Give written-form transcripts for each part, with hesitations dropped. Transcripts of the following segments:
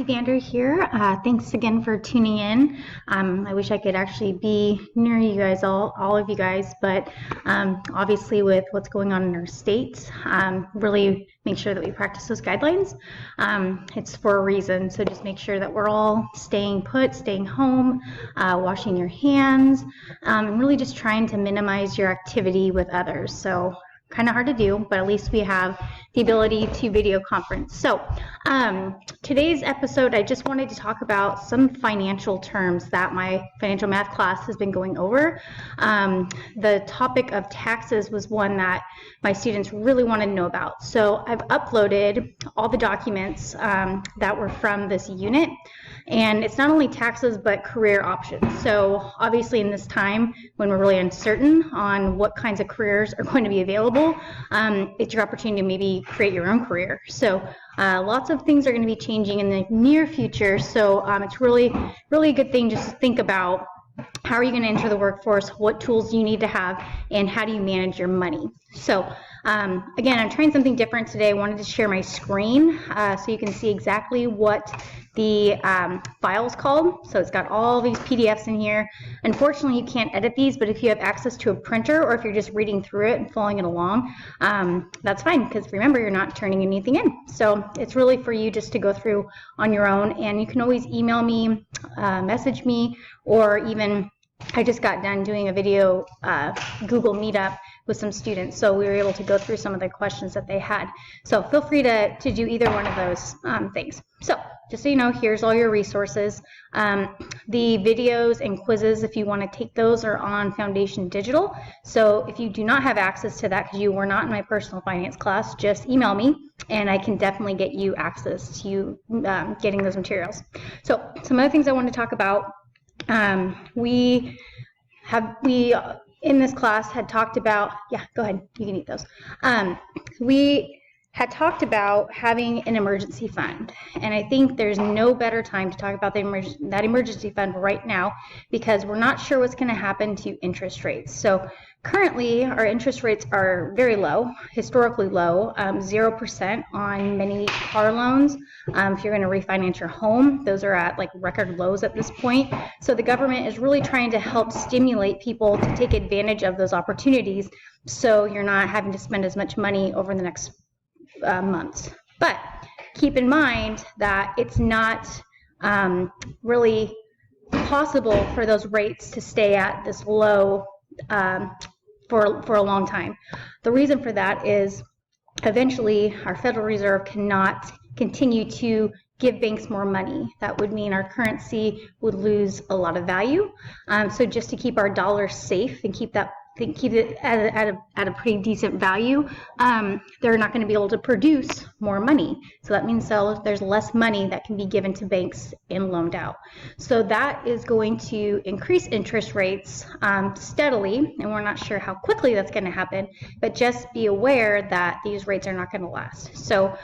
Auntie Vander here. Thanks again for tuning in. I wish I could actually be near you guys, all of you guys, but obviously with what's going on in our state, really make sure that we practice those guidelines. It's for a reason, so just make sure that we're all staying put, staying home, washing your hands, and really just trying to minimize your activity with others. So kind of hard to do, but at least we have the ability to video conference. So today's episode, I just wanted to talk about some financial terms that my financial math class has been going over. The topic of taxes was one that my students really wanted to know about. So I've uploaded all the documents that were from this unit, and it's not only taxes but career options. So obviously in this time when we're really uncertain on what kinds of careers are going to be available, it's your opportunity to maybe create your own career. So lots of things are going to be changing in the near future. So it's really a good thing just to think about how are you going to enter the workforce, what tools do you need to have, and how do you manage your money. So again, I'm trying something different today. I wanted to share my screen so you can see exactly what the file's called. So it's got all these PDFs in here. Unfortunately, you can't edit these, but if you have access to a printer or if you're just reading through it and following it along, that's fine, because remember, you're not turning anything in. So it's really for you just to go through on your own, and you can always email me, message me, or even I just got done doing a video Google Meetup with some students, so we were able to go through some of the questions that they had. So feel free to do either one of those things. So just so you know, here's all your resources. The videos and quizzes, if you want to take those, are on Foundation Digital. So if you do not have access to that because you were not in my personal finance class, just email me and I can definitely get you access to getting those materials. So some other things I want to talk about. We in this class had talked about, yeah, go ahead, you can eat those. We had talked about having an emergency fund, and I think there's no better time to talk about that emergency fund right now, because we're not sure what's going to happen to interest rates. So currently our interest rates are very low, historically low, 0% on many car loans. If you're going to refinance your home, those are at like record lows at this point. So the government is really trying to help stimulate people to take advantage of those opportunities, so you're not having to spend as much money over the next months. But keep in mind that it's not really possible for those rates to stay at this low for a long time. The reason for that is eventually our Federal Reserve cannot continue to give banks more money. That would mean our currency would lose a lot of value. So just to keep our dollar safe and keep it at a pretty decent value, they're not going to be able to produce more money. So that means there's less money that can be given to banks and loaned out. So that is going to increase interest rates steadily, and we're not sure how quickly that's going to happen, but just be aware that these rates are not going to last. So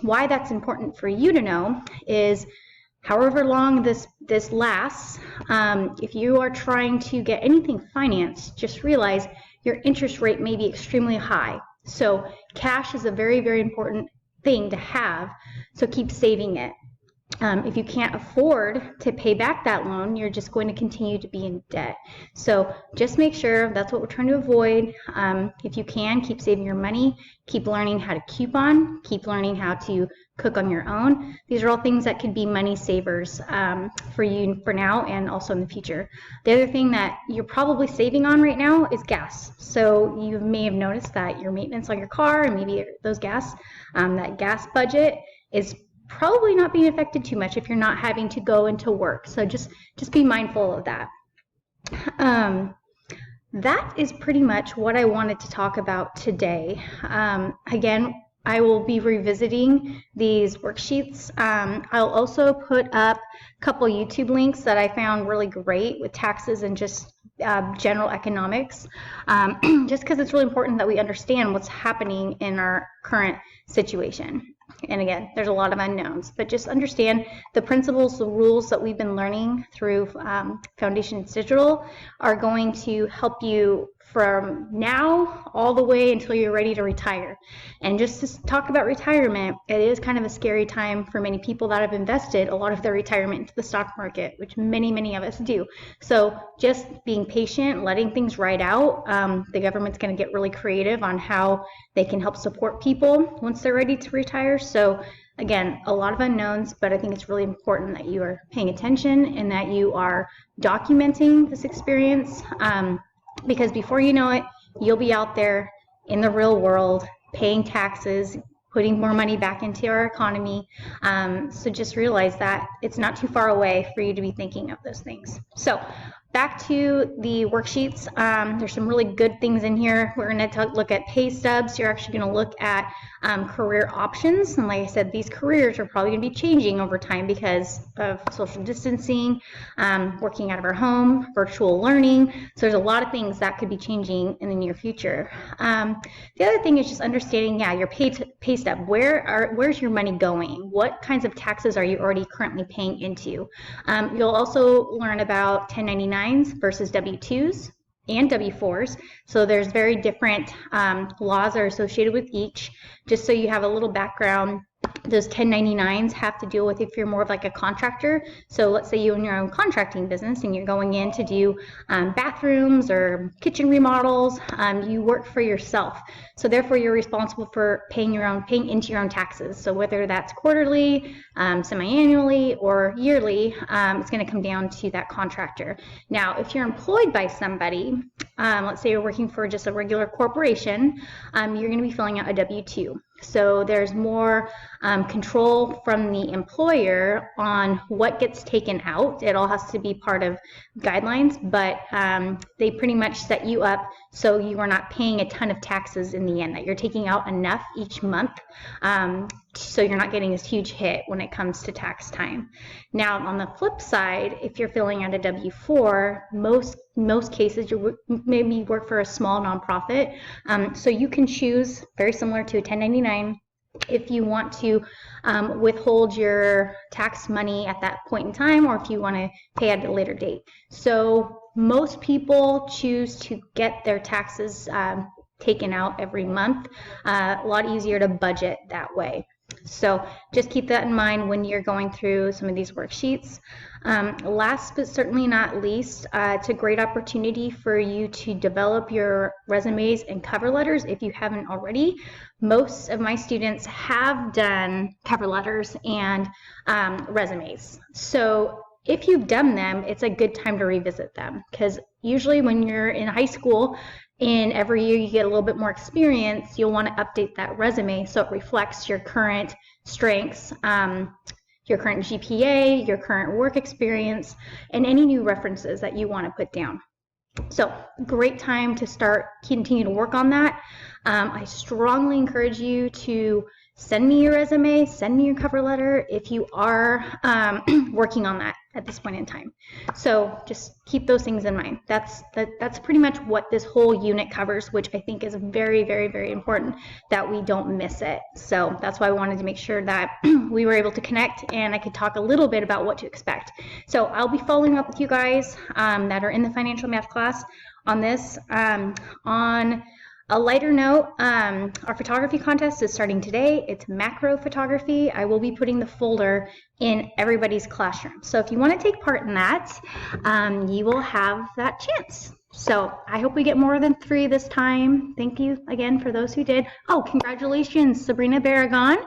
why that's important for you to know is, however long this lasts, if you are trying to get anything financed, just realize your interest rate may be extremely high. So cash is a very, very important thing to have, so keep saving it. If you can't afford to pay back that loan, you're just going to continue to be in debt. So just make sure, that's what we're trying to avoid. If you can, keep saving your money, keep learning how to coupon, keep learning how to cook on your own. These are all things that could be money savers for you for now and also in the future. The other thing that you're probably saving on right now is gas. So you may have noticed that your maintenance on your car and maybe those gas, that gas budget is probably not being affected too much if you're not having to go into work. So just be mindful of that. That is pretty much what I wanted to talk about today. Again, I will be revisiting these worksheets. I'll also put up a couple YouTube links that I found really great with taxes and just general economics, just because it's really important that we understand what's happening in our current situation. And again, there's a lot of unknowns, but just understand the principles, the rules that we've been learning through Foundations Digital are going to help you from now all the way until you're ready to retire. And just to talk about retirement, it is kind of a scary time for many people that have invested a lot of their retirement into the stock market, which many of us do. So just being patient, letting things ride out. The government's going to get really creative on how they can help support people once they're ready to retire. So again, a lot of unknowns, but I think it's really important that you are paying attention and that you are documenting this experience. Because before you know it, you'll be out there in the real world paying taxes, putting more money back into our economy. So just realize that it's not too far away for you to be thinking of those things. So back to the worksheets. There's some really good things in here. We're going to look at pay stubs. You're actually going to look at career options. And like I said, these careers are probably going to be changing over time because of social distancing, working out of our home, virtual learning. So there's a lot of things that could be changing in the near future. The other thing is just understanding, your pay stub. Where's your money going? What kinds of taxes are you already currently paying into? You'll also learn about 1099 versus W-2s and W-4s. So there's very different laws are associated with each. Just so you have a little background, those 1099s have to deal with if you're more of like a contractor. So let's say you own your own contracting business and you're going in to do bathrooms or kitchen remodels. You work for yourself. So therefore you're responsible for paying into your own taxes. So whether that's quarterly, semi-annually, or yearly, it's going to come down to that contractor. Now, if you're employed by somebody, let's say you're working for just a regular corporation, you're going to be filling out a W-2. So there's more control from the employer on what gets taken out. It all has to be part of guidelines, but they pretty much set you up so you are not paying a ton of taxes in the end, that you're taking out enough each month so you're not getting this huge hit when it comes to tax time. Now, on the flip side, if you're filling out a W-4, most cases you maybe work for a small nonprofit, so you can choose, very similar to a 1099, if you want to withhold your tax money at that point in time, or if you want to pay at a later date. So most people choose to get their taxes taken out every month. A lot easier to budget that way. So just keep that in mind when you're going through some of these worksheets. Last but certainly not least, it's a great opportunity for you to develop your resumes and cover letters if you haven't already. Most of my students have done cover letters and resumes. So if you've done them, it's a good time to revisit them, because usually when you're in high school and every year you get a little bit more experience, you'll want to update that resume so it reflects your current strengths, your current GPA, your current work experience, and any new references that you want to put down. So great time to continue to work on that. I strongly encourage you to send me your resume, send me your cover letter if you are working on that at this point in time. So just keep those things in mind. That's pretty much what this whole unit covers, which I think is very, very, very important that we don't miss it. So that's why I wanted to make sure that we were able to connect and I could talk a little bit about what to expect. So I'll be following up with you guys that are in the financial math class on this. On a lighter note, our photography contest is starting today. It's macro photography. I will be putting the folder in everybody's classroom. So if you want to take part in that, you will have that chance. So I hope we get more than 3 this time. Thank you again for those who did. Oh, congratulations, Sabrina Barragon.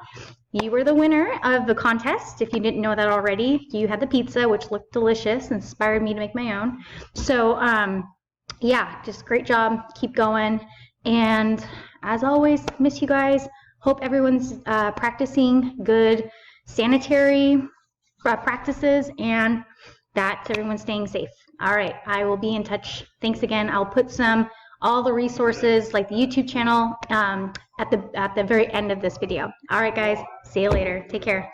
You were the winner of the contest. If you didn't know that already, you had the pizza, which looked delicious, inspired me to make my own. So yeah, just great job. Keep going. And as always, miss you guys. Hope everyone's practicing good sanitary practices and that everyone's staying safe. All right, I will be in touch. Thanks again. I'll put all the resources like the YouTube channel at the very end of this video. All right, guys, see you later. Take care.